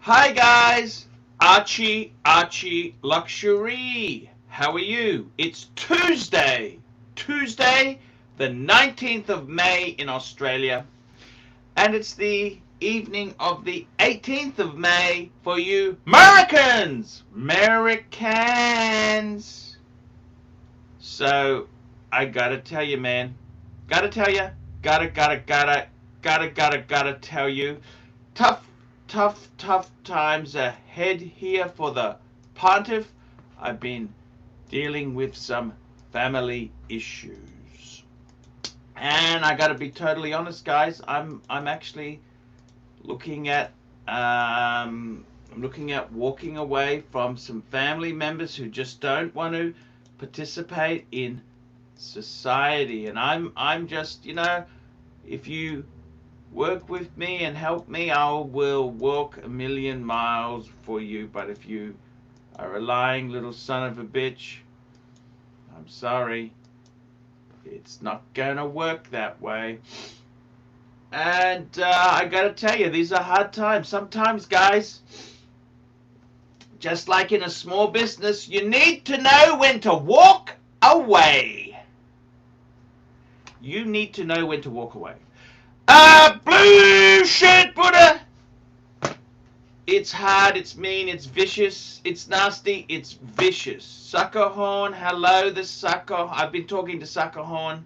Hi guys, Archieluxury. How are you? It's Tuesday, the 19th of May in Australia, and it's the evening of the 18th of May for you Americans. So I gotta tell you, man, gotta tell you, gotta tell you. Tough, tough times ahead here for the pontiff. I've been dealing with some family issues. And I gotta be totally honest, guys, I'm actually looking at I'm looking at walking away from some family members who just don't want to participate in society. And I'm just, if you work with me and help me, I will walk a million miles for you. But if you are a lying little son of a bitch, I'm sorry. It's not gonna work that way. And I gotta tell you, these are hard times. Sometimes, guys, just like in a small business, you need to know when to walk away. You need to know when to walk away. Blue shit Buddha! It's hard, it's mean, it's vicious, it's nasty, it's vicious. Sucker Horn, hello, the Sucker. I've been talking to Sucker Horn.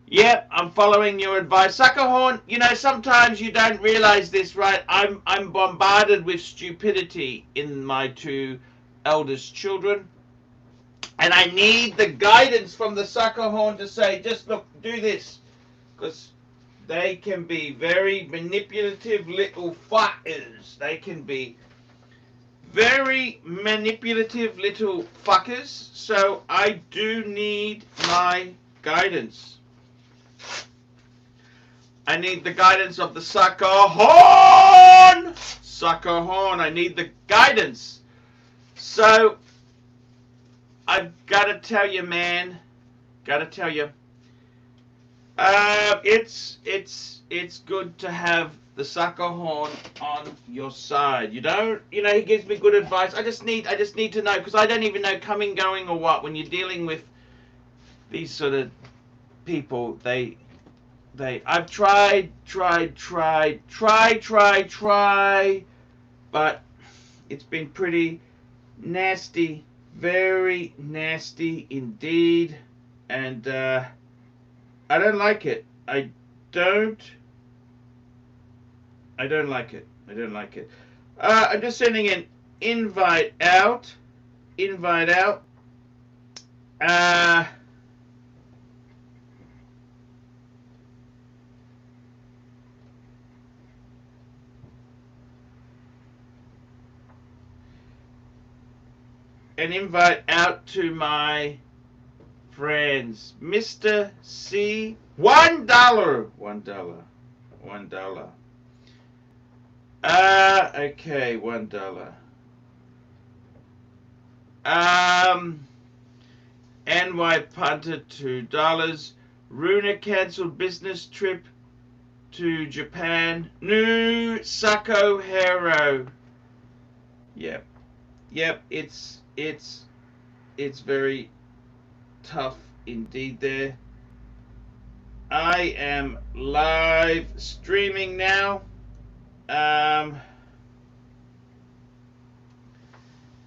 Yep, I'm following your advice. Sucker Horn, sometimes you don't realize this, right? I'm bombarded with stupidity in my two eldest children. And I need the guidance from the Sucker Horn to say, just look, do this. Because they can be very manipulative little fuckers. They can be very manipulative little fuckers. So I do need my guidance. I need the guidance of the Sucker Horn. Sucker Horn, I need the guidance. So I've got to tell you, man. Got to tell you. It's good to have the Sucker Horn on your side. He gives me good advice. I just need to know, because I don't even know coming, going, or what. When you're dealing with these sort of people, I've tried, but it's been pretty nasty, very nasty indeed, and I don't like it. I don't like it. I'm just sending an invite out. An invite out to my friends. Mr. C, $1. $1. Okay, $1. NY punter, $2. Runa canceled business trip to Japan. New Sacco Hero. Yep, it's very tough indeed there. I am live streaming now.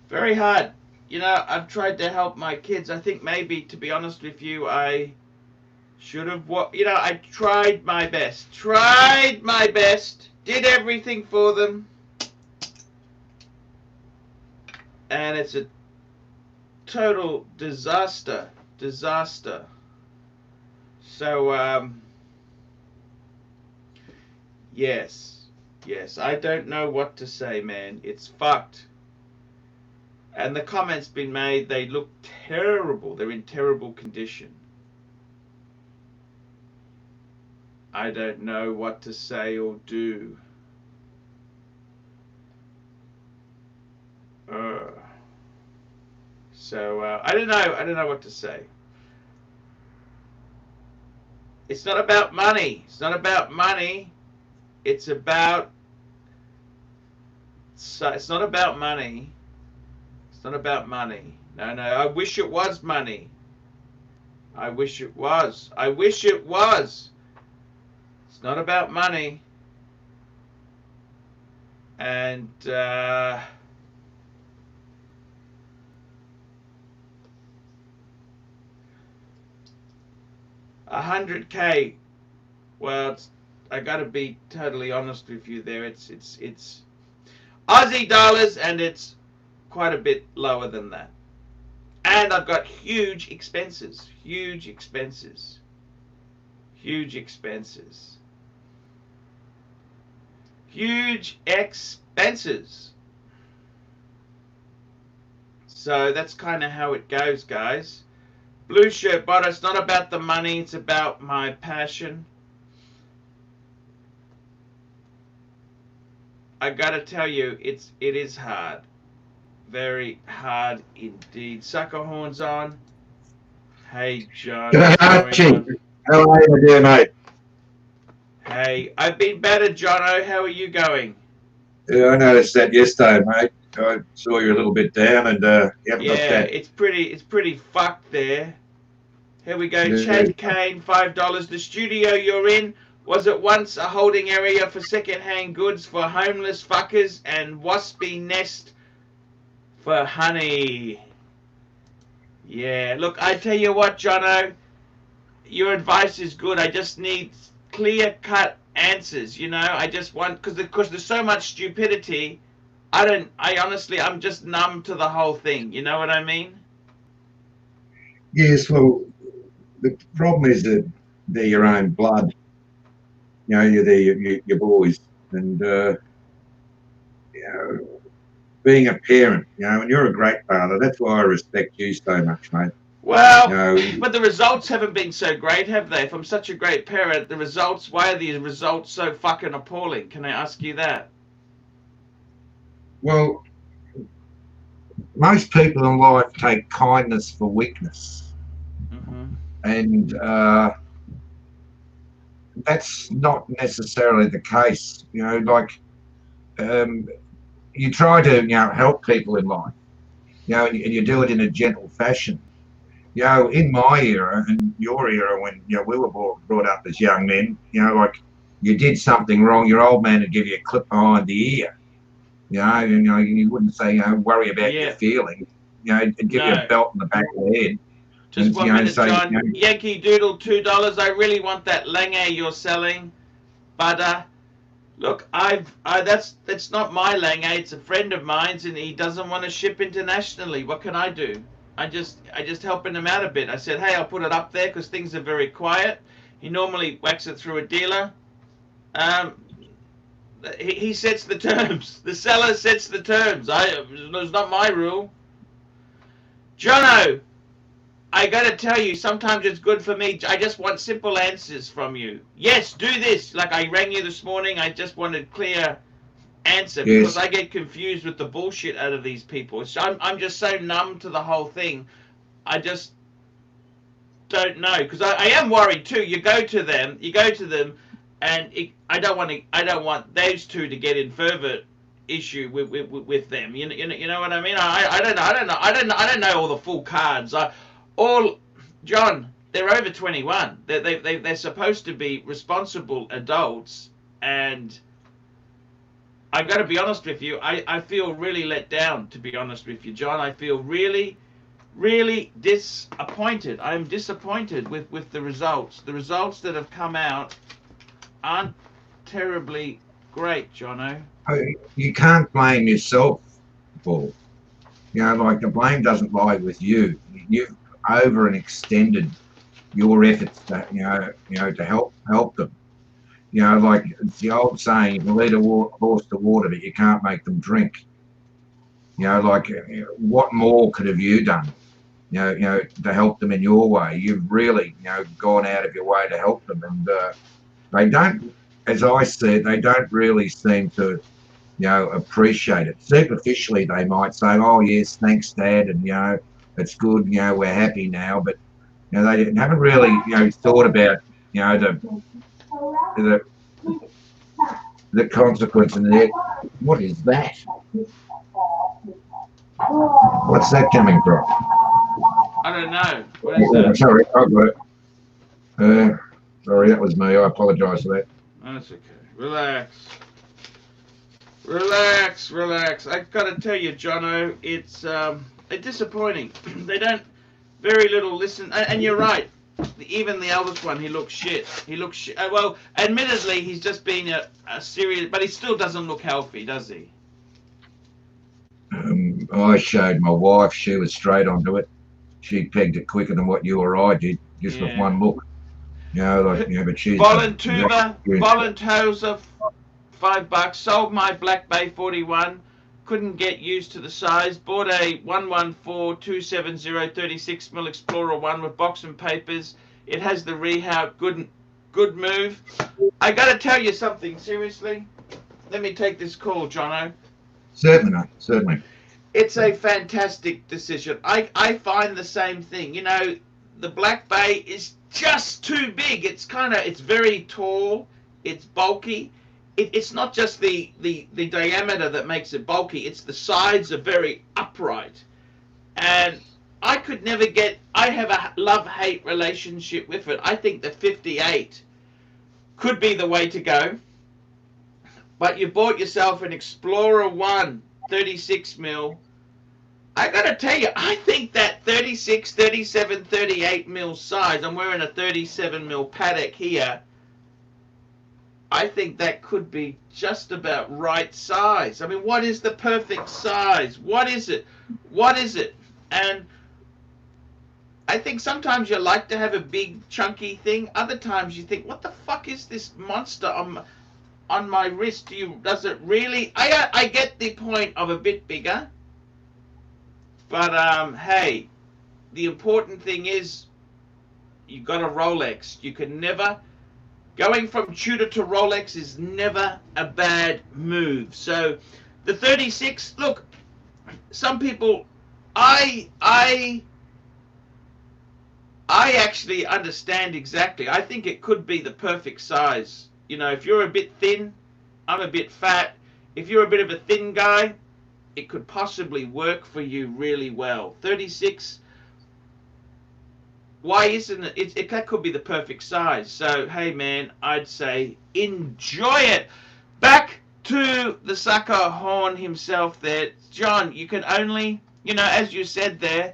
Very hard. I've tried to help my kids. I think maybe, to be honest with you, I should have, I tried my best. Did everything for them. And it's a total disaster. So, yes, I don't know what to say, man. It's fucked. And the comments been made, they look terrible. They're in terrible condition. I don't know what to say or do. So I don't know what to say. It's not about money. It's about So it's not about money. It's not about money. No, no. I wish it was money. I wish it was. I wish it was. It's not about money. And 100K. Well, I got to be totally honest with you there. It's Aussie dollars, and it's quite a bit lower than that. And I've got huge expenses. Huge expenses. Huge expenses. Huge expenses. So that's kind of how it goes, guys. Blue shirt, but it's not about the money. It's about my passion. I gotta tell you, it is hard. Very hard indeed. Sucker horns on. Hey, John. G'day, Archie. How are you doing, mate? Hey, I've been better, Jono. How are you going? Yeah, I noticed that yesterday, mate. I saw you a little bit down, and you haven't got Yeah, that. it's pretty fucked there. Here we go. Yeah. Chad Kane, $5. The studio you're in was at once a holding area for second-hand goods for homeless fuckers and waspy nest for honey. Yeah, look, I tell you what, Jono, your advice is good. I just need clear-cut answers, you know? I just want, because there's so much stupidity, I'm just numb to the whole thing, you know what I mean? Yes, well, the problem is that they're your own blood. You know, they're your boys. And, you know, being a parent, you know, and you're a great father, that's why I respect you so much, mate. Well, You know, but the results haven't been so great, have they? If I'm such a great parent, why are the results so fucking appalling? Can I ask you that? well, most people in life take kindness for weakness. Mm-hmm. And that's not necessarily the case. You know, like you try to, you know, help people in life, you know, and you do it in a gentle fashion. You know, in my era and your era, when, you know, we were brought up as young men, you know, like you did something wrong, your old man would give you a clip behind the ear. You know, you wouldn't say, you know, worry about your Yeah. feelings. You know, and give you No. a belt in the back of the head. Just And, 1 you know, minute, say, John. you know, Yankee Doodle, $2. I really want that langue you're selling, but look, that's not my langue. It's a friend of mine's, and he doesn't want to ship internationally. What can I do? I just helping him out a bit. I said, hey, I'll put it up there because things are very quiet. He normally whacks it through a dealer. He sets the terms. The seller sets the terms. It's not my rule. Jono, I gotta tell you, sometimes it's good for me. I just want simple answers from you. Yes, do this. Like I rang you this morning. I just wanted clear answer because yes, I get confused with the bullshit out of these people. I'm just so numb to the whole thing. I just don't know because I am worried too. You go to them, and I don't want those two to get in further issue with them. You know what I mean? I don't know all the full cards. John, they're over 21. They're supposed to be responsible adults, and I got to be honest with you. I feel really let down, to be honest with you, John. I feel really disappointed. I'm disappointed with the results. The results that have come out aren't terribly great, Jono. you can't blame yourself for, you know, like the blame doesn't lie with you. You've over and extended your efforts to, you know, to help them. You know, like it's the old saying, you can lead a horse to water, but you can't make them drink. You know, like what more could have you done? You know, to help them in your way. You've really, you know, gone out of your way to help them, and they don't, as I said, they don't really seem to, you know, appreciate it. Superficially, they might say, "Oh yes, thanks, Dad," and, you know, it's good. You know, we're happy now, but, you know, they haven't really, you know, thought about, you know, the consequence and what is that? What's that coming from? I don't know. What is Oh, that? sorry, I've got it. Sorry, that was me. I apologise for that. That's okay. Relax. Relax, relax. I gotta tell you, Jono, it's disappointing. They don't very little listen, and you're right. Even the eldest one, he looks shit. He looks shit. Well, admittedly, he's just been a serious, but he still doesn't look healthy, does he? I showed my wife. She was straight onto it. She pegged it quicker than what you or I did, just with Yeah. one look. But she's Voluntosa, $5. Sold my Black Bay 41. Couldn't get used to the size. Bought a 114270 36mm Explorer 1 with box and papers. It has the rehab. Good move. I gotta tell you something, seriously. Let me take this call, Jono. certainly not. Certainly. It's a fantastic decision. I find the same thing. You know, the Black Bay is just too big. It's very tall. It's bulky. It's not just the diameter that makes it bulky. It's the sides are very upright. And I could never get, I have a love-hate relationship with it. I think the 58 could be the way to go. But you bought yourself an Explorer 1 36mm. I gotta tell you, I think that 36, 37, 38mm size, I'm wearing a 37mm Patek here, I think that could be just about right size. I mean, what is the perfect size? What is it? What is it? And I think sometimes you like to have a big chunky thing. Other times you think, what the fuck is this monster on my wrist? Does it really? I get the point of a bit bigger. But hey, the important thing is you got a Rolex. You can never, going from Tudor to Rolex is never a bad move. So the 36, look, some people, I actually understand exactly. I think it could be the perfect size. You know, if you're a bit thin, I'm a bit fat. If you're a bit of a thin guy, it could possibly work for you really well. 36, why isn't it? That could be the perfect size. So, hey man, I'd say enjoy it. Back to the sucker horn himself there. John, you can only, as you said there,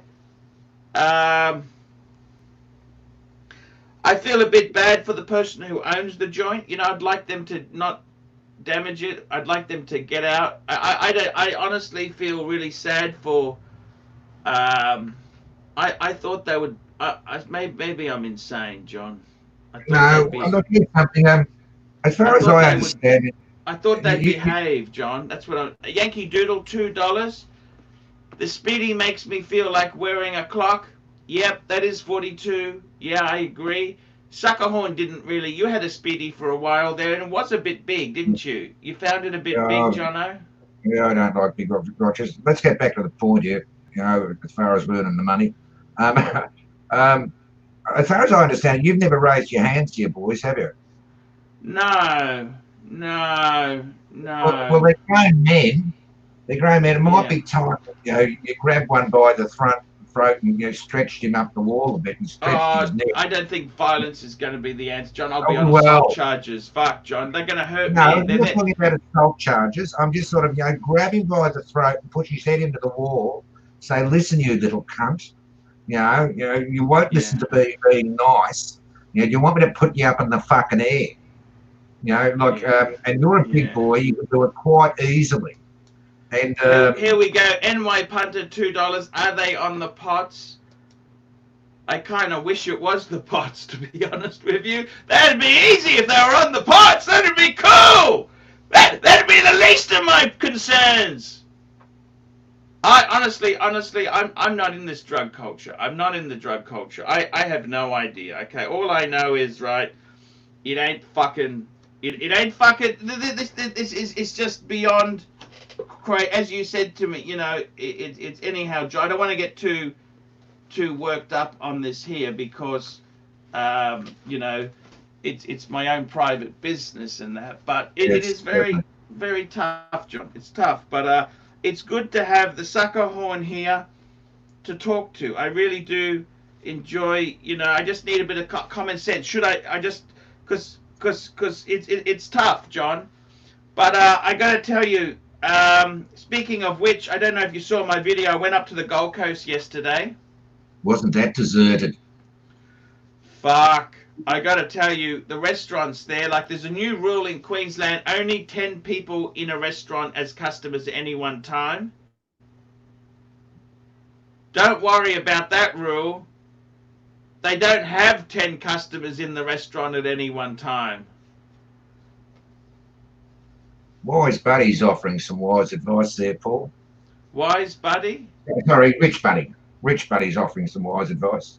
I feel a bit bad for the person who owns the joint. I'd like them to not damage it. I'd like them to get out. I honestly feel really sad for. I thought they would. Maybe I'm insane, John. I thought No, they'd be. I'm not doing something. As I far as thought I they would. understand it, I thought they'd you, behave, John. That's what I'm. Yankee Doodle, $2. The Speedy makes me feel like wearing a clock. Yep, that is 42. Yeah, I agree. Suckerhorn didn't really. You had a Speedy for a while there, and it was a bit big, didn't you? You found it a bit big, Jono? yeah, I don't like big watches. Let's get back to the point here. As far as earning the money. Um, um, as far as I understand, you've never raised your hands to your boys, have you? No, no, Well, no. they're grown men. They're grown men. It might Yeah. be time, you grab one by the throat and stretched him up the wall a bit and stretched his neck. I don't think violence is going to be the answer, John. I'll be Oh, on assault well, charges. Fuck, John. They're going to hurt no, me. I'm not talking about assault charges. I'm just sort of, grab him by the throat and push his head into the wall. Say, listen, you little cunt. You won't listen Yeah. to me being nice. You want me to put you up in the fucking air. Yeah. And you're a big Yeah. boy. You can do it quite easily. And Here we go. NY Punter, $2. Are they on the pots? I kind of wish it was the pots, to be honest with you. That'd be easy if they were on the pots. That'd be cool. That'd be the least of my concerns. I honestly, I'm not in this drug culture. I'm not in the drug culture. I have no idea. Okay, all I know is it ain't fucking. It ain't fucking. This is it's just beyond. As you said to me, it's anyhow. I don't want to get too worked up on this here because, it's my own private business and that. But it yes, is very, very tough, John. It's tough, but it's good to have the sucker horn here to talk to. I really do enjoy, I just need a bit of common sense. Should I just, because it's tough, John. But I got to tell you, speaking of which, I don't know if you saw my video. I went up to the Gold Coast yesterday. Wasn't that deserted? Fuck. I got to tell you, the restaurants there, like there's a new rule in Queensland, only 10 people in a restaurant as customers at any one time. Don't worry about that rule. They don't have 10 customers in the restaurant at any one time. Wise Buddy's offering some wise advice there, Paul. Wise Buddy? Sorry, Rich Buddy. Rich Buddy's offering some wise advice.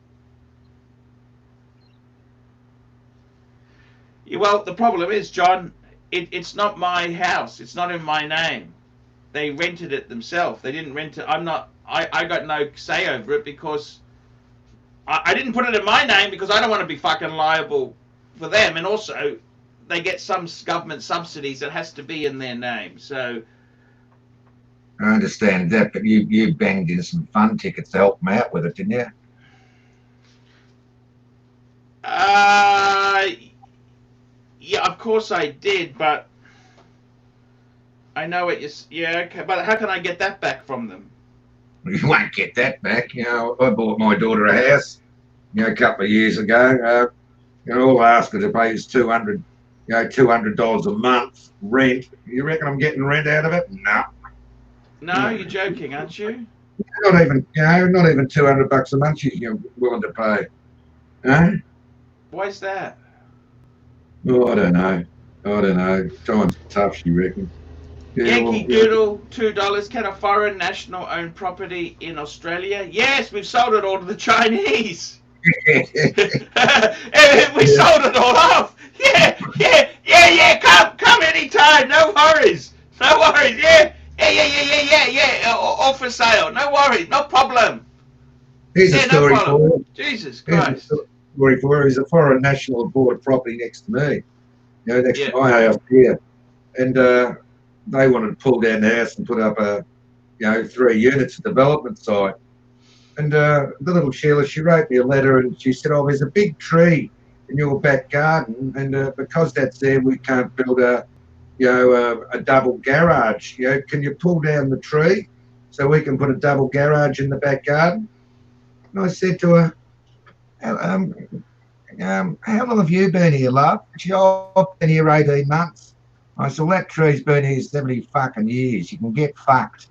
Yeah, well, the problem is, John, it's not my house. It's not in my name. They rented it themselves. They didn't rent it. I got no say over it because I didn't put it in my name because I don't want to be fucking liable for them. And also, they get some government subsidies that has to be in their name. So I understand that, but you banged in some fun tickets to help them out with it, didn't you? Yeah, of course I did, but I know it is. Yeah, okay, but how can I get that back from them? You won't get that back. I bought my daughter a house, a couple of years ago. All I asked her to pay is $200 a month rent. You reckon I'm getting rent out of it? No. No, you're joking, aren't you? Not even $200 a month she's willing to pay. Huh? Why's that? Oh, I don't know. Time's tough, she reckons. Yeah, Yankee Doodle, $2. Can a foreign national own property in Australia? Yes, we've sold it all to the Chinese. We sold it all off. Yeah. Come anytime. No worries. Yeah. All for sale. No worries. No problem. Here's a story for you. Jesus Christ. Story for her. He's a foreign national bought a property next to me. Next to my house here. And they wanted to pull down the house and put up 3 units of development site. And the little Sheila, she wrote me a letter and she said, there's a big tree in your back garden, and because that's there, we can't build a double garage. Can you pull down the tree so we can put a double garage in the back garden? And I said to her, how long have you been here, love? She said, I've been here 18 months. I said, well, that tree's been here 70 fucking years. You can get fucked.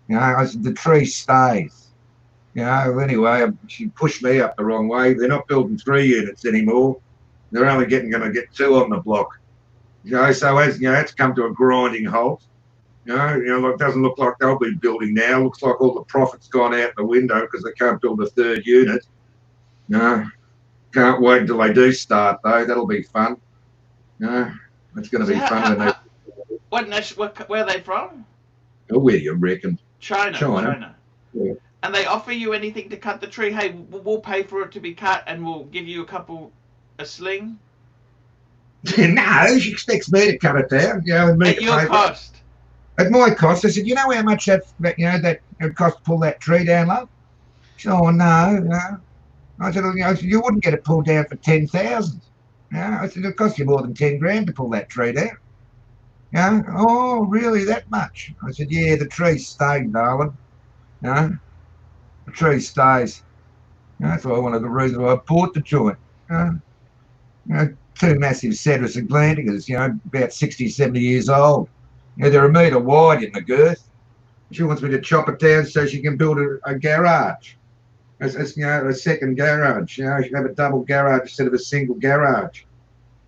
I said, the tree stays. Anyway, she pushed me up the wrong way. They're not building 3 units anymore. They're only going to get 2 on the block. So as it's come to a grinding halt. It doesn't look like they'll be building now. Looks like all the profit's gone out the window because they can't build a 3rd unit. Can't wait until they do start though. That'll be fun. It's going to be fun. Where are they from? Oh, where do you reckon? China. Yeah. And they offer you anything to cut the tree? Hey, we'll pay for it to be cut and we'll give you a sling? No, she expects me to cut it down. And me at your cost? At my cost. I said, how much that it cost to pull that tree down, love? She said, no. I said, you wouldn't get it pulled down for 10,000. I said, it cost you more than 10 grand to pull that tree down. Oh, really, that much? I said, yeah, the tree's staying, darling. The tree stays. That's why one of the reasons why I bought the joint. 2 massive Cedrus Atlanticas, about 60, 70 years old. They're 1 metre wide in the girth. She wants me to chop it down so she can build a garage. A 2nd garage. She can have a double garage instead of a single garage.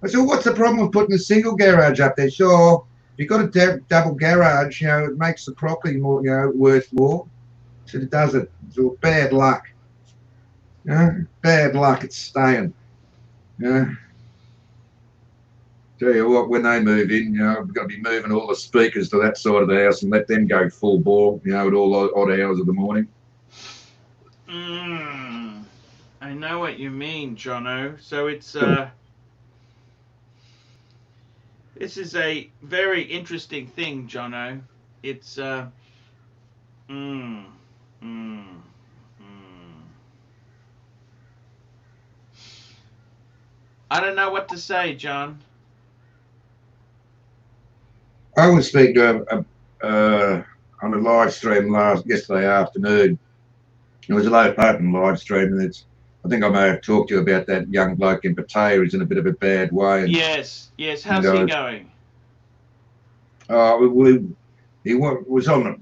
I said, well, what's the problem with putting a single garage up there? Sure, if you've got a double garage, it makes the property more, worth more. I said, it doesn't. It's all bad luck. Bad luck, it's staying. Tell you what, when they move in, we've got to be moving all the speakers to that side of the house and let them go full bore, at all odd hours of the morning. I know what you mean, Jono. So it's this is a very interesting thing, Jono. It's Mm. Mm. Mm. I don't know what to say, John. I was speaking to on a live stream yesterday afternoon. It was an open live stream, and I think I may have talked to you about that young bloke in Pattaya who's in a bit of a bad way, Yes, yes. and How's he going? he was on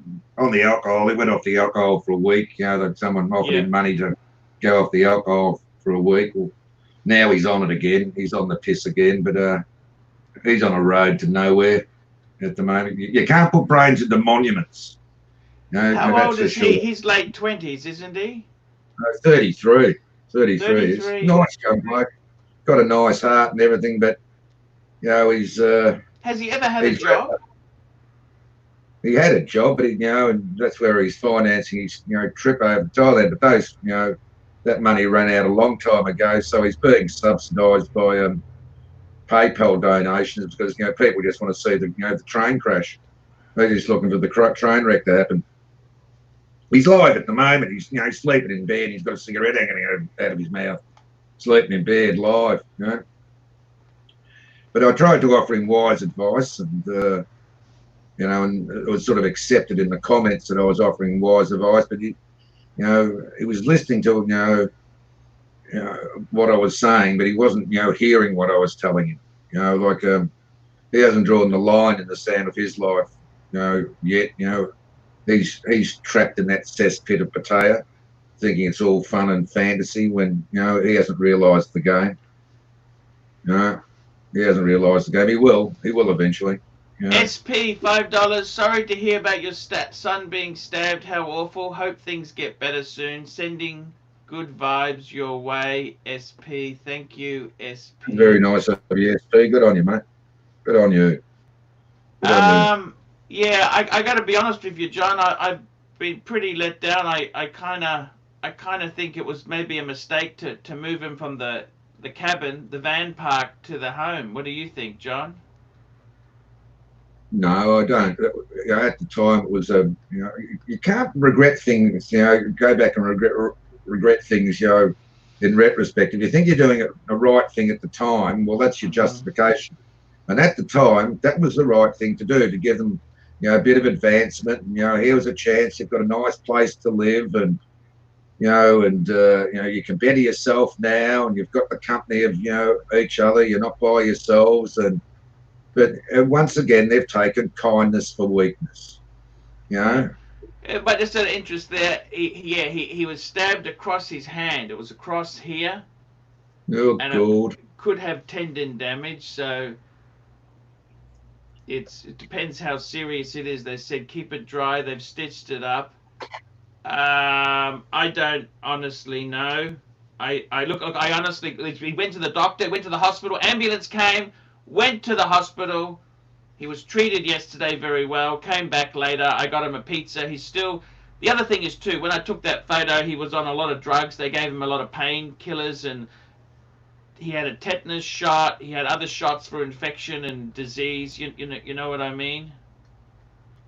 the alcohol. He went off the alcohol for a week. That someone offered Yeah. him money to go off the alcohol for a week. Well, now he's on it again. He's on the piss again, but he's on a road to nowhere at the moment. You can't put brains into monuments. How That's old for is he? sure. He's late 20s, isn't he? 33. 33. He's a 33. nice young bloke. Got a nice heart and everything, but he's Has he ever had a he's job? he had a job, but and that's where he's financing his trip over to Thailand. But those that money ran out a long time ago, so he's being subsidised by PayPal donations because people just want to see the train crash. They're just looking for the train wreck to happen. He's live at the moment. He's sleeping in bed. He's got a cigarette hanging out of his mouth, sleeping in bed live. But I tried to offer him wise advice, and and it was sort of accepted in the comments that I was offering wise advice. But he was listening to what I was saying, but he wasn't hearing what I was telling him. Like he hasn't drawn the line in the sand of his life, yet. He's trapped in that cesspit of Pattaya, thinking it's all fun and fantasy when he hasn't realised the game. He hasn't realised the game. He will eventually. SP $5. Sorry to hear about your son being stabbed. How awful. Hope things get better soon. Sending good vibes your way, SP. Thank you, SP. Very nice of you, SP. Good on you, mate. Good on you. Good on you. Yeah, I got to be honest with you, John. I've been pretty let down. I kind of think it was maybe a mistake to move him from the cabin, the van park, to the home. What do you think, John? No, I don't. At the time, it was you can't regret things. Go back and regret things. In retrospect, if you think you're doing a right thing at the time, well, that's your justification. And at the time, that was the right thing to do, to give them a bit of advancement. And, here was a chance. You've got a nice place to live, and you can better yourself now, and you've got the company of each other. You're not by yourselves, but once again, they've taken kindness for weakness. But just out of interest, there, he was stabbed across his hand. It was across here. Oh, and God. It could have tendon damage, so. It depends how serious it is. They said keep it dry. They've stitched it up. I don't honestly know. I honestly, he went to the doctor, went to the hospital. Ambulance came, went to the hospital. He was treated yesterday very well. Came back later. I got him a pizza. He's still. The other thing is too, when I took that photo, he was on a lot of drugs. They gave him a lot of painkillers, and he had a tetanus shot. He had other shots for infection and disease. You know what I mean?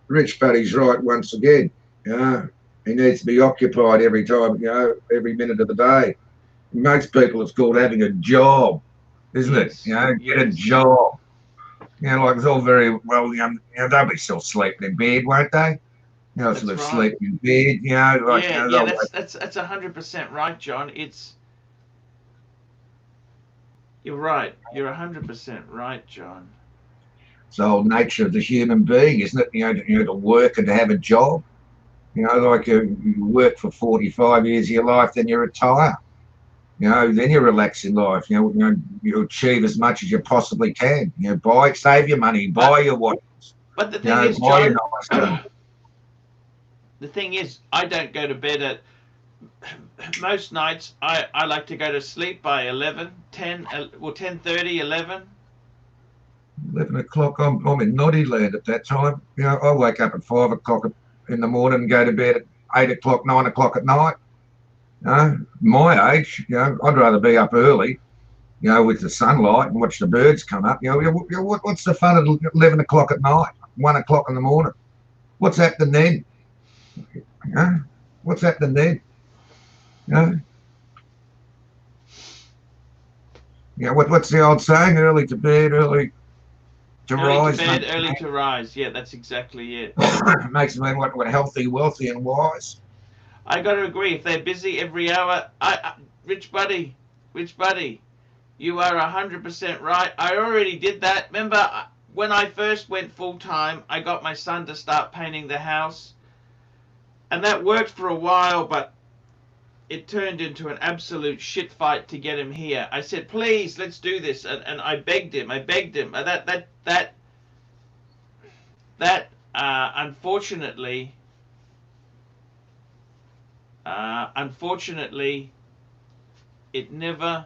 Rich Buddy's right once again. He needs to be occupied every time, every minute of the day. Most people, it's called having a job, isn't it? Get a job. Like it's all very well. They'll be still sleeping in bed, won't they? That's sort of right. sleeping in bed. That's 100% right, John. You're right. You're 100% right, John. It's the whole nature of the human being, isn't it? To work and to have a job. Like you work for 45 years of your life, then you retire. Then you relax in life. You achieve as much as you possibly can. Save your money, buy your watches. But the thing is, John, nice the thing is, I don't go to bed at most nights. I like to go to sleep by 11, 10, 10:30, 11. 11 o'clock. I'm in naughty land at that time. I wake up at 5 o'clock in the morning and go to bed at 8 o'clock, 9 o'clock at night. My age, I'd rather be up early, with the sunlight and watch the birds come up. What's the fun at 11 o'clock at night, 1 o'clock in the morning? What's happening then? You know, what's happening there? You know, what's the old saying? Early to bed, early to Early to rise bed, makes early to rise. Yeah, that's exactly it. makes a man what healthy, wealthy, and wise. I got to agree. If they're busy every hour, rich buddy, rich buddy, you are 100% right. I already did that. Remember when I first went full time, I got my son to start painting the house, and that worked for a while, but it turned into an absolute shit fight to get him here. I said, please, let's do this, and I begged him. I begged him. That unfortunately, it never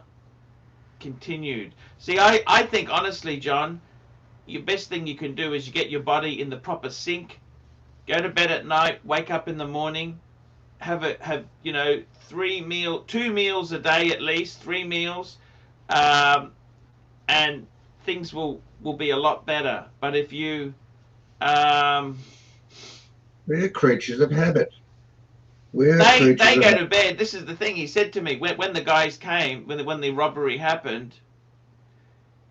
continued. See, I think honestly, John, your best thing you can do is you get your body in the proper sync, go to bed at night, wake up in the morning, have 2 meals a day at least, 3 meals, um, and things will be a lot better. But if you We're creatures of habit. We're they creatures of go habit. to bed. This is the thing he said to me when the guys came, when the robbery happened.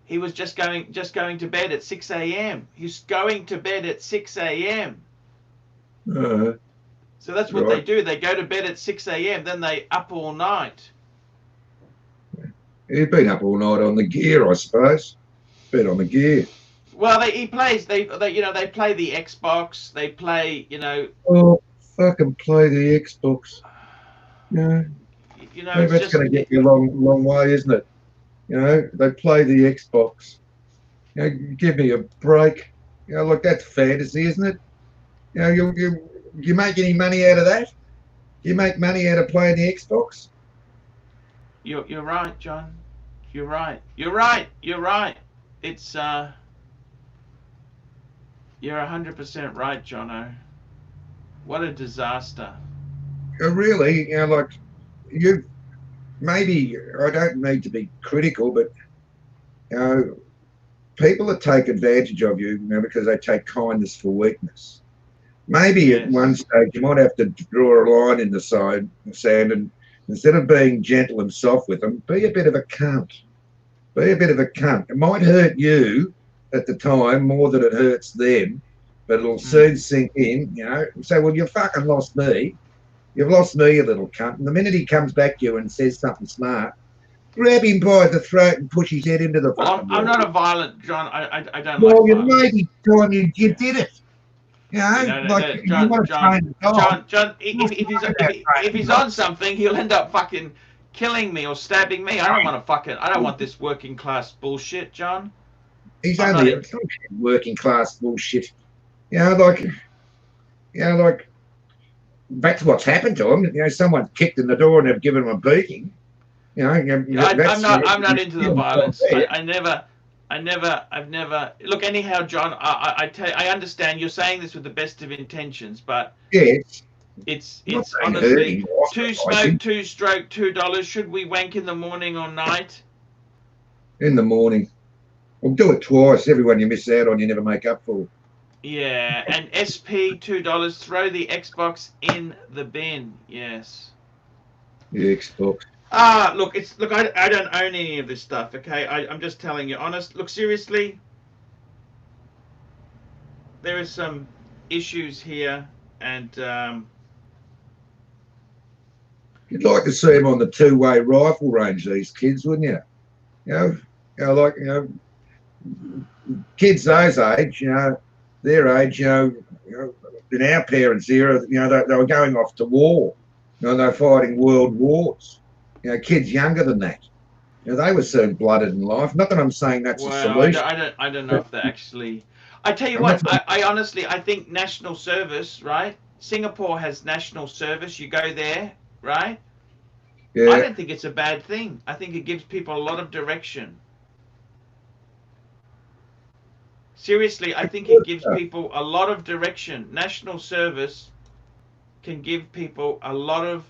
He was just going to bed at 6 a.m. He's going to bed at 6 a.m. Uh, So that's what they right. do. They go to bed at 6 a.m. Then they up all night. You've been up all night on the gear, I suppose. Been on the gear. Well, he plays. They play the Xbox. They play. Oh, fucking play the Xbox. Yeah, It's that's just going to get you a long, long way, isn't it? They play the Xbox. Give me a break. Like that's fantasy, isn't it? You make any money out of that? You make money out of playing the Xbox? you're right, John. You're right. You're right. You're right. It's You're 100% right, Jono. What a disaster. Really? Like you. Maybe I don't need to be critical, but you know, people that take advantage of you, because they take kindness for weakness. Maybe at one Yes. stage you might have to draw a line in the sand, and instead of being gentle and soft with them, be a bit of a cunt. Be a bit of a cunt. It might hurt you at the time more than it hurts them, but it'll Mm. soon sink in. And say, well, you fucking lost me. You've lost me, you little cunt. And the minute he comes back to you and says something smart, grab him by the throat and push his head into the Well, I'm, fucking I'm wall. not a violent John. I don't like Well, you violence. maybe time you Yeah. did it. Like you John, want to John, train a dog. John. What's If he's wrong if about he, if training he's dogs? on something, he'll end up fucking killing me or stabbing me. I don't want this working class bullshit, John. He's I'm not only in. working class bullshit. You know, like like that's what's happened to him. Someone kicked in the door and they've given him a beating. I'm That's not. I'm not into the violence. there. I've never. Look, anyhow, John. I understand you're saying this with the best of intentions, but Yes, not it's saying hurting honestly or two ostracizing smoke, two stroke, $2. Should we wank in the morning or night? in the morning. Well, do it twice. Everyone you miss out on, you never make up for. Yeah, and SP $2. Throw the Xbox in the bin. Yes. The Xbox. Look. I don't own any of this stuff. Okay, I'm just telling you honest. Look, seriously, there are some issues here, and You'd like to see them on the two-way rifle range, these kids, wouldn't you? You know, like kids those age, their age, in our parents' era, they were going off to war. They were fighting world wars. Kids younger than that. They were soon blooded in life. Not that I'm saying that's a well, solution. I don't know if they actually. I tell you I'm not what. saying, I honestly, I think national service. Right? Singapore has national service. You go there, right? I yeah, don't think it's a bad thing. I think it gives people a lot of direction. Seriously, I think it gives people a lot of direction. National service can give people a lot of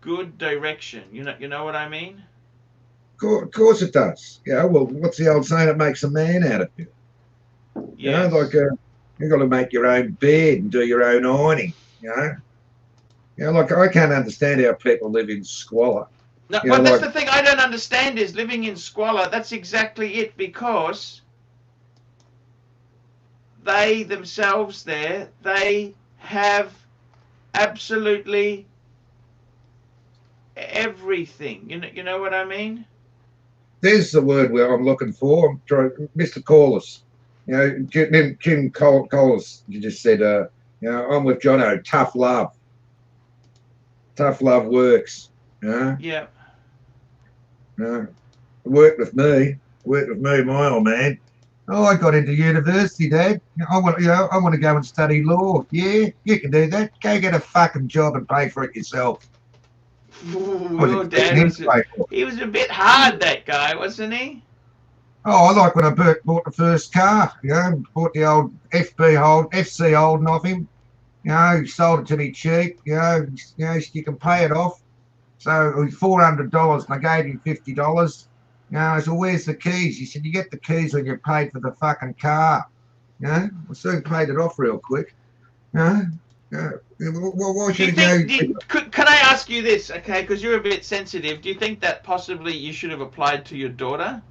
good direction. You know what I mean? of course it does. Well, what's the old saying? It makes a man out of you. Like Yes. you've got to make your own bed and do your own ironing. You know, You know, like I can't understand how people live in squalor. No, You know, well, that's like the thing I don't understand is living in squalor. That's exactly it, because they themselves they have absolutely everything. You know what I mean? there's the word where I'm looking for. I'm trying, Mr. Corliss. You know, Jim Collis. You just said, you know, I'm with Jono. Tough love. Tough love works. You know, Yeah. you know, worked with me. Worked with me, my old man. Oh, I got into university, Dad. I want, you know, I want to go and study law. Yeah, you can do that. Go get a fucking job and pay for it yourself. Ooh, I was your expecting dad him was to pay for it. he was a bit hard, that guy, wasn't he? Oh, I like when I bought the first car. You know, bought the old FC holding off him. You know, sold it to me cheap. You know, you can pay it off. So it was $400, and I gave him $50. You know, I said, "Where's the keys?" He said, "You get the keys when you paid for the fucking car." You know, I soon paid it off real quick. You know, well, why Do you should it think? go? Can I ask you this, okay? Because you're a bit sensitive. Do you think that possibly you should have applied to your daughter?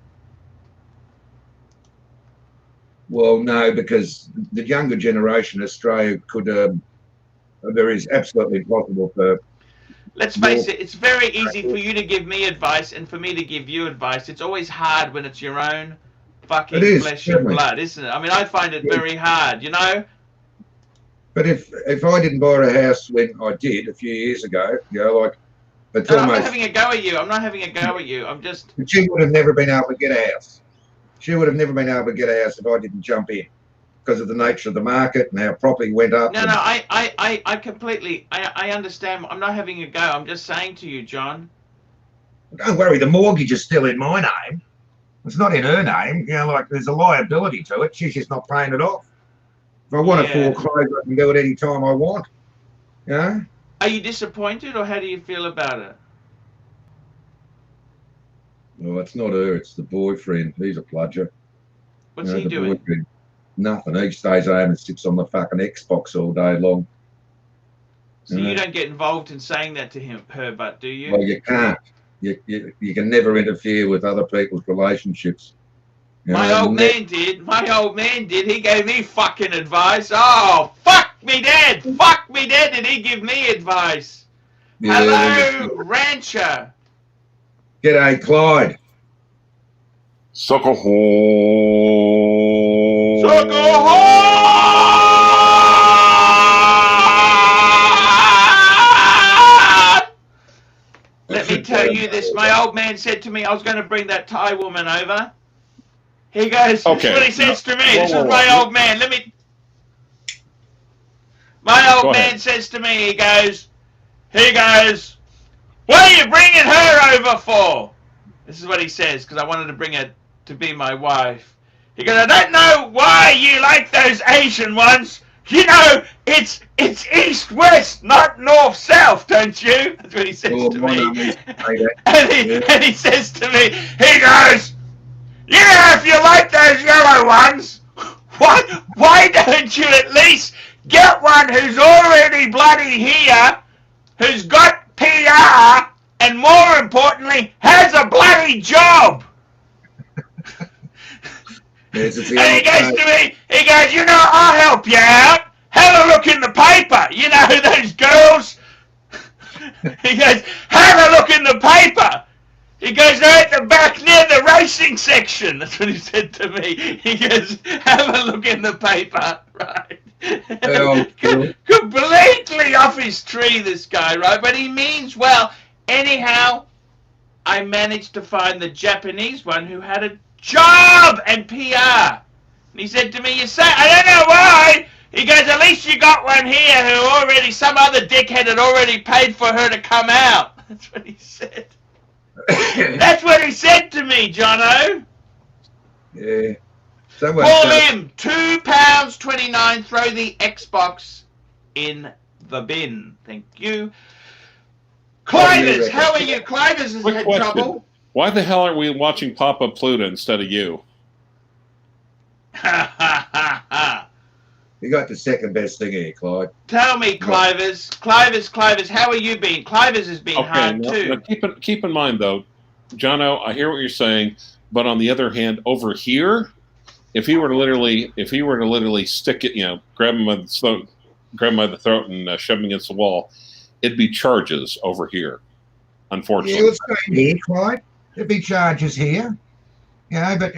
Well, no, because the younger generation in Australia could. There is absolutely impossible for Let's your. face it. It's very easy for you to give me advice and for me to give you advice. It's always hard when it's your own It fucking is flesh and certainly. blood, isn't it? I mean, I find it very hard. You know? But if I didn't buy a house when I did a few years ago, you know, like it's No, I'm not almost. having a go at you. I'm not having a go at you. I'm just. She would have never been able to get a house. She would have never been able to get a house if I didn't jump in because of the nature of the market and how property went up. No, no. I completely. I understand. I'm not having a go. I'm just saying to you, John. Don't worry, the mortgage is still in my name. It's not in her name. You know, like there's a liability to it. She's just not paying it off. If I want to Yeah. foreclose, I can do it any time I want. You know? Are you disappointed, or how do you feel about it? Well, it's not her, it's the boyfriend. He's a bludger. What's You know, he the doing? boyfriend. Nothing. He stays home and sits on the fucking Xbox all day long. So you don't get involved in saying that to her, but do you? Well, you can't. You can never interfere with other people's relationships. You My know, old man did. My old man did. He gave me fucking advice. Oh, fuck me, Dad. Fuck me, Dad. Did he give me advice? yeah, Hello, Rancher. G'day, Clyde. Suck a hole. Suck a hole! Let me tell you this. My old man said to me, I was going to bring that Thai woman over. He goes, Okay. This is what he says to me. Whoa, This whoa, is my whoa. old man. My old Go man ahead. says to me, he goes, what are you bringing her over for? This is what he says, because I wanted to bring her to be my wife. He goes, I don't know why you like those Asian ones. You know, it's east-west, not north-south, don't you? That's what he says to me. And he says to me, he goes, you know, if you like those yellow ones, why don't you at least get one who's already bloody here, who's got PR, and more importantly, has a bloody job? Yes, And he goes to me, he goes, you know, I'll help you out. Have a look in the paper. You know, those girls. He goes, have a look in the paper. He goes, they're at the back near the racing section. That's what he said to me. He goes, have a look in the paper. Right. Completely off his tree, this guy, right? But he means well. Anyhow, I managed to find the Japanese one who had a job and PR. And he said to me, you say, I don't know why. He goes, at least you got one here who already, some other dickhead had already paid for her to come out. That's what he said. That's what he said to me, Jono. Yeah. Call him. £2.29. Throw the Xbox in the bin. Thank you. Clivers, how are you? Clivers has Quick had question. trouble. Why the hell aren't we watching Papa Pluto instead of you? Ha ha ha ha. You got the second best thing here, Clyde. Tell me, Clivers. Clivers, how are you been? Clivers has been Okay, hard now too. keep in mind though, Jono, I hear what you're saying, but on the other hand, over here, if he were to literally stick it, grab him by the throat and shove him against the wall, it'd be charges over here. Unfortunately, Yeah, let's go here, Clyde. There'd be charges here. But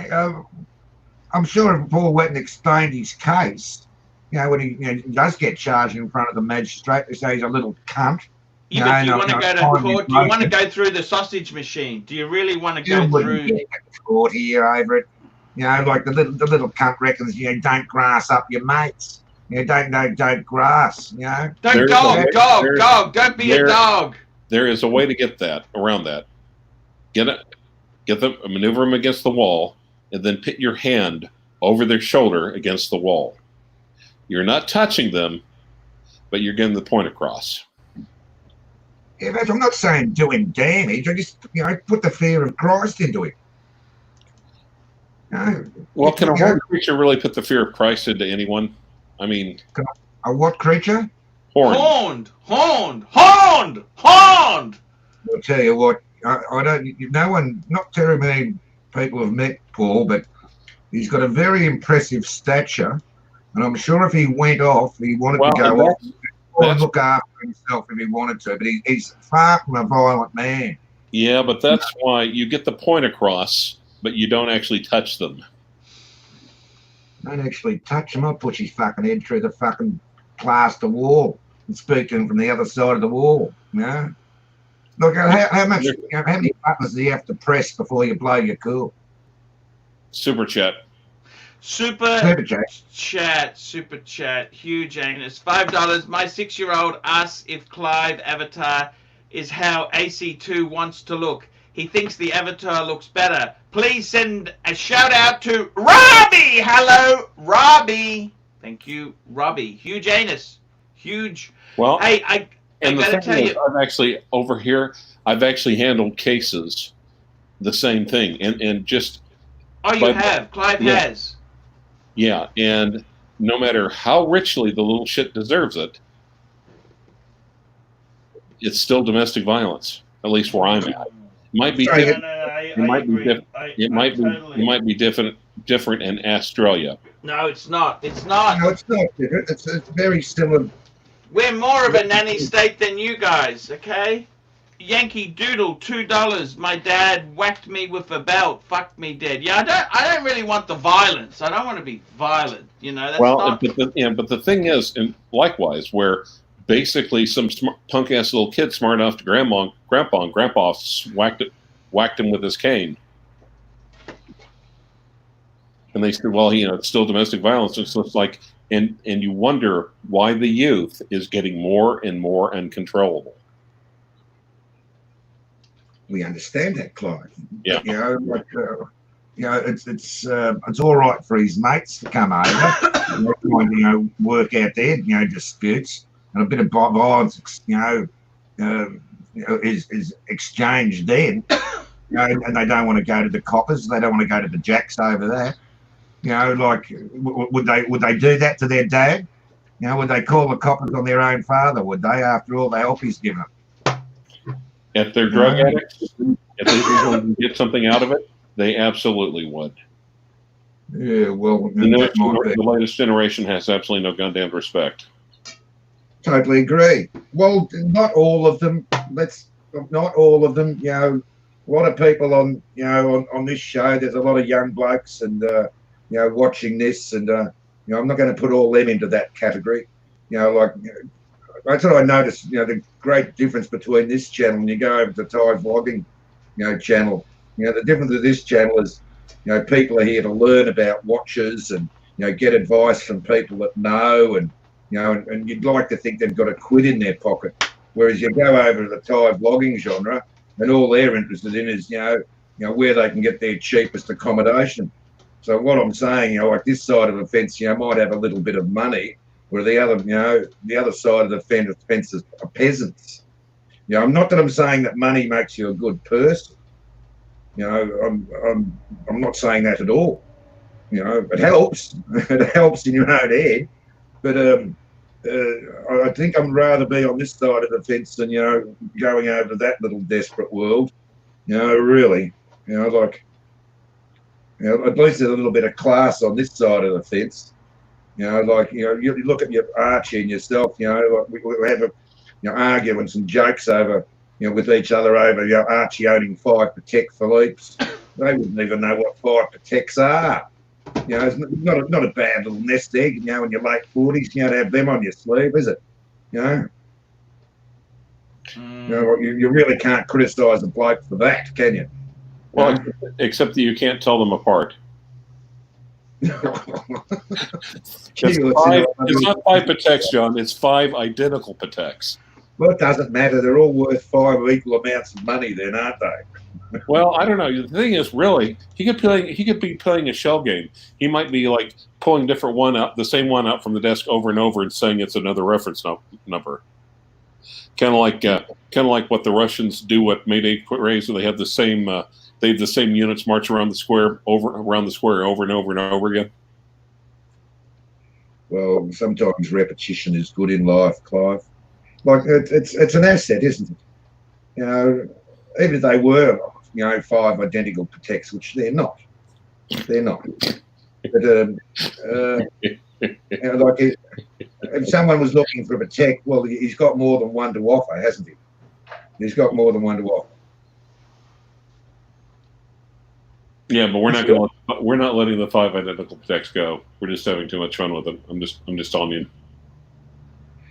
I'm sure if Paul Wetton explained his case, when he does get charged in front of the magistrate, they say he's a little cunt. Yeah, but do you want to go to court? Do you want to go through the sausage machine? Do you really want to go through? Get court here over it. Like the little cunt reckons, don't grass up your mates. Don't grass. Don't dog. Don't be a dog. There is a way to get around that. Maneuver them against the wall, and then put your hand over their shoulder against the wall. You're not touching them, but you're getting the point across. Yeah, but I'm not saying doing damage. I just, put the fear of Christ into it. Well, can a horned creature really put the fear of Christ into anyone? I mean, a what creature? Horned. I'll tell you what. I don't. No one. Not very many people have met Paul, but he's got a very impressive stature, and I'm sure if he went off, he wanted to go off and look after himself if he wanted to. But he's far from a violent man. Yeah, but that's why you get the point across, but you don't actually touch them. Don't actually touch him. I'll push his fucking head through the fucking plaster wall and speak to him from the other side of the wall. Look, how much? How many buttons do you have to press before you blow your cool? Super chat. Super chat. Huge anus. $5. My 6-year-old asks if Clive Avatar is how AC2 wants to look. He thinks the Avatar looks better. Please send a shout out to Robbie. Hello, Robbie. Thank you, Robbie. Huge anus. Huge. Well, hey, I gotta tell you, I've actually handled cases the same thing, and just. Oh, you have. Clive has. Yeah, and no matter how richly the little shit deserves it, it's still domestic violence. At least where I'm at. It might be different. It might be different in Australia. No, it's not. It's not. No, it's not different. It's very similar. We're more of a nanny state than you guys, okay? Yankee Doodle, $2. My dad whacked me with a belt. Fucked me dead. Yeah, I don't really want the violence. I don't want to be violent. That's but the thing is, and likewise, where basically some punk ass little kid smart enough to grandpa and grandpa whacked him with his cane, and they said, well, it's still domestic violence. It's like, and you wonder why the youth is getting more and more uncontrollable. We understand that, Clive. Yeah. It's all right for his mates to come over, work out their, disputes, and a bit of violence, is exchanged then. And they don't want to go to the coppers. They don't want to go to the jacks over that. Would they do that to their dad? Would they call the coppers on their own father? Would they, after all the help he's given them? If they're drug addicts, if they can get something out of it, they absolutely would. Yeah, well, the latest generation has absolutely no goddamn respect. Totally agree. Well, not all of them. Not all of them. A lot of people on this show. There's a lot of young blokes and watching this, and I'm not going to put all them into that category. That's what I noticed. The great difference between this channel and you go over to Thai vlogging, channel. The difference with this channel is, people are here to learn about watches and get advice from people that know, and and you'd like to think they've got a quid in their pocket. Whereas you go over to the Thai vlogging genre, and all they're interested in is where they can get their cheapest accommodation. So what I'm saying, like this side of the fence, might have a little bit of money, where the other side of the fence is peasants. Not that I'm saying that money makes you a good person. I'm not saying that at all. It helps. It helps in your own head. But I think I'd rather be on this side of the fence than, going over to that little desperate world. Really. Like, at least there's a little bit of class on this side of the fence. Like, you look at your Archie and yourself, like we have arguments and jokes over, with each other over, Archie owning 5 Patek Philippe's. They wouldn't even know what 5 Pateks are. It's not a bad little nest egg, in your late 40s, to have them on your sleeve, is it? You really can't criticise a bloke for that, can you? Well, except that you can't tell them apart. It's not 5 Pateks, John. It's 5 identical Pateks. Well, it doesn't matter. They're all worth 5 equal amounts of money then, aren't they? Well, I don't know. The thing is, really, he could be playing a shell game. He might be like pulling the same one out from the desk over and over and saying it's another reference number. Kind of like what the Russians do at Mayday raids, where they have the same units march around the square over and over and over again. Well, sometimes repetition is good in life, Clive. Like it's an asset, isn't it? Even if they were, 5 identical Pateks, which they're not. They're not. But like if someone was looking for a Patek, well, he's got more than one to offer, hasn't he? He's got more than one to offer. Yeah, but we're not letting the 5 identical Pateks go. We're just having too much fun with them. I'm just telling you.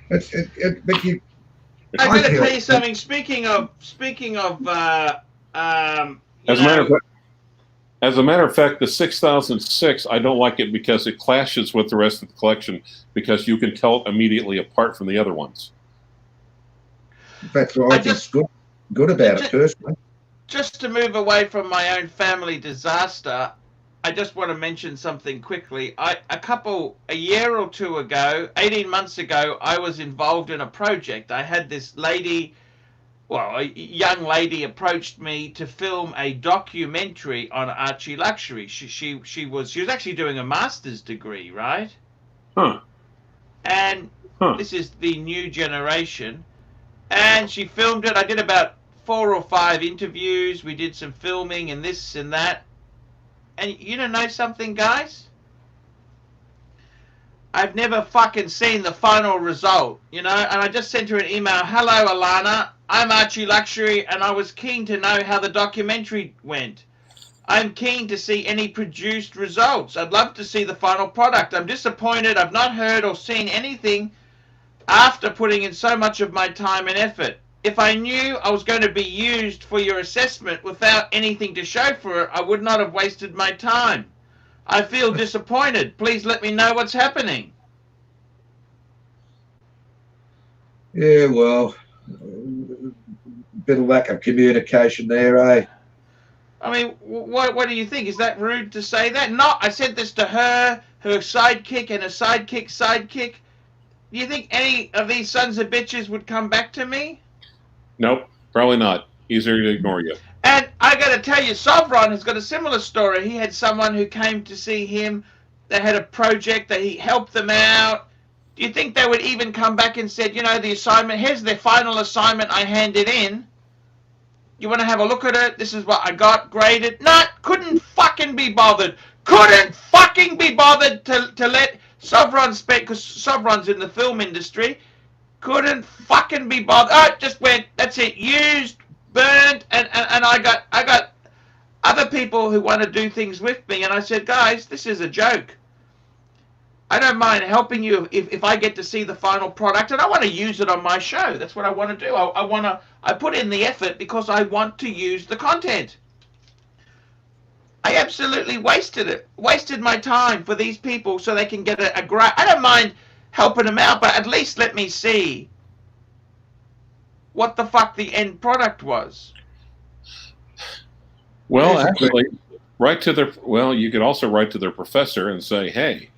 But you. I'm going to tell you something. Speaking of, as a matter of fact, the 6006, I don't like it because it clashes with the rest of the collection because you can tell it immediately apart from the other ones. That's what I think's good about it, personally. Just to move away from my own family disaster, I just want to mention something quickly. A year or two ago, 18 months ago, I was involved in a project. I had this lady, a young lady approached me to film a documentary on Archieluxury. She was actually doing a master's degree, right? Huh. And this is the new generation. And she filmed it. I did about 4 or 5 interviews. We did some filming and this and that. And you don't know something, guys? I've never fucking seen the final result, and I just sent her an email. Hello, Alana. I'm Archieluxury, and I was keen to know how the documentary went. I'm keen to see any produced results. I'd love to see the final product. I'm disappointed I've not heard or seen anything after putting in so much of my time and effort. If I knew I was going to be used for your assessment without anything to show for it, I would not have wasted my time. I feel disappointed. Please let me know what's happening. Yeah, well, bit of lack of communication there, eh? I mean, what do you think? Is that rude to say that? No, I said this to her sidekick, and her sidekick's sidekick. Do you think any of these sons of bitches would come back to me? Nope, probably not. Easier to ignore you. And I got to tell you, Sovron has got a similar story. He had someone who came to see him. They had a project that he helped them out. Do you think they would even come back and said, the assignment, here's the final assignment I handed in. You want to have a look at it? This is what I got graded. No, couldn't fucking be bothered. Couldn't fucking be bothered to let Sovron spend, because Sovron's in the film industry. Couldn't fucking be bothered. Oh, just went, that's it, used, burned, and I got other people who want to do things with me, and I said, guys, this is a joke. I don't mind helping you if I get to see the final product, and I want to use it on my show. That's what I want to do. I put in the effort because I want to use the content. I absolutely wasted my time for these people so they can get a great. I don't mind helping them out, but at least let me see what the fuck the end product was. Well, actually, you could also write to their professor and say, hey.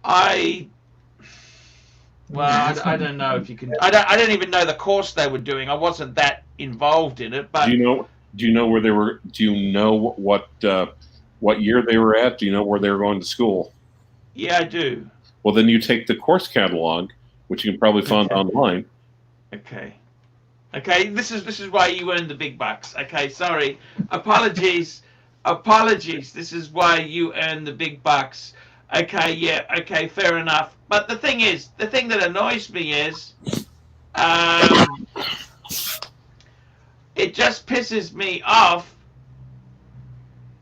I don't know if you can. I don't even know the course they were doing. I wasn't that involved in it. But do you know where they were? Do you know what year they were at? Do you know where they were going to school? Yeah, I do. Well, then you take the course catalog, which you can probably find online. Okay. Okay, this is why you earn the big bucks. Okay, sorry. Apologies. Apologies. This is why you earn the big bucks. Okay, yeah, okay, fair enough. But the thing is, the thing that annoys me is, it just pisses me off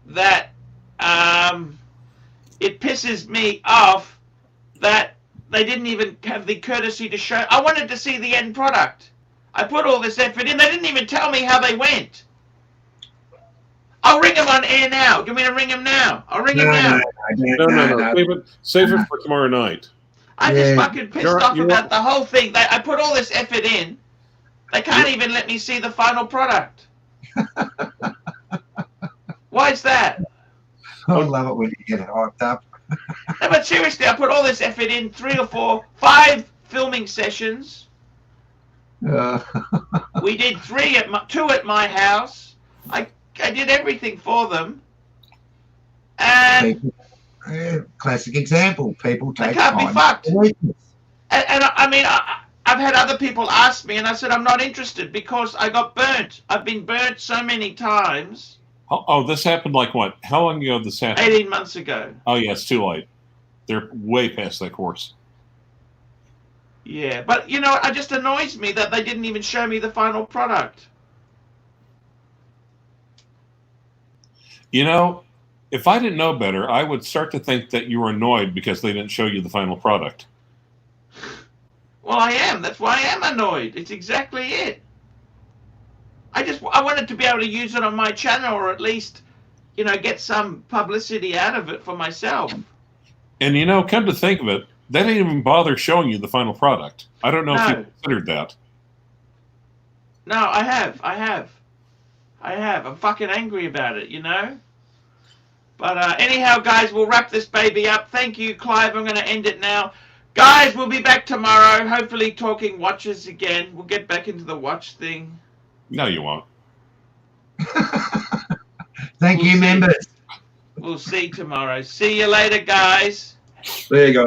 that, they didn't even have the courtesy to show. I wanted to see the end product. I put all this effort in. They didn't even tell me how they went. I'll ring him on air now. Do you want me to ring him now? I'll ring him now. No. Save it for tomorrow night. I'm just fucking pissed off about the whole thing. I put all this effort in. They can't even let me see the final product. Why is that? I love it when you get hyped up. No, but seriously, I put all this effort in, 3 or 4, 5 filming sessions. We did 2 at my house. I did everything for them. And classic example. People take I can't be time. fucked. And I mean, I've had other people ask me, and I said I'm not interested because I got burnt. I've been burnt so many times. Oh, this happened like what? How long ago did this happen? 18 months ago. Oh, yeah, it's too late. They're way past that course. Yeah, but, you know, it just annoys me that they didn't even show me the final product. You know, if I didn't know better, I would start to think that you were annoyed because they didn't show you the final product. Well, I am. That's why I am annoyed. It's exactly it. I wanted to be able to use it on my channel, or at least, you know, get some publicity out of it for myself. And, you know, come to think of it, they didn't even bother showing you the final product. I don't know if you considered that. No, I have. I'm fucking angry about it, you know? But anyhow, guys, we'll wrap this baby up. Thank you, Clive. I'm going to end it now. Guys, we'll be back tomorrow, hopefully talking watches again. We'll get back into the watch thing. No, you won't. Thank you, members. We'll see tomorrow. See you later, guys. There you go.